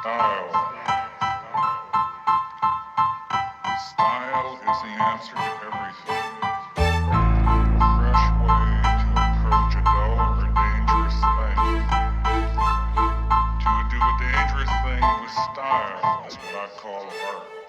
Style. Style is the answer to everything. A fresh way to approach a dull or dangerous thing. To do a dangerous thing with style is what I call art.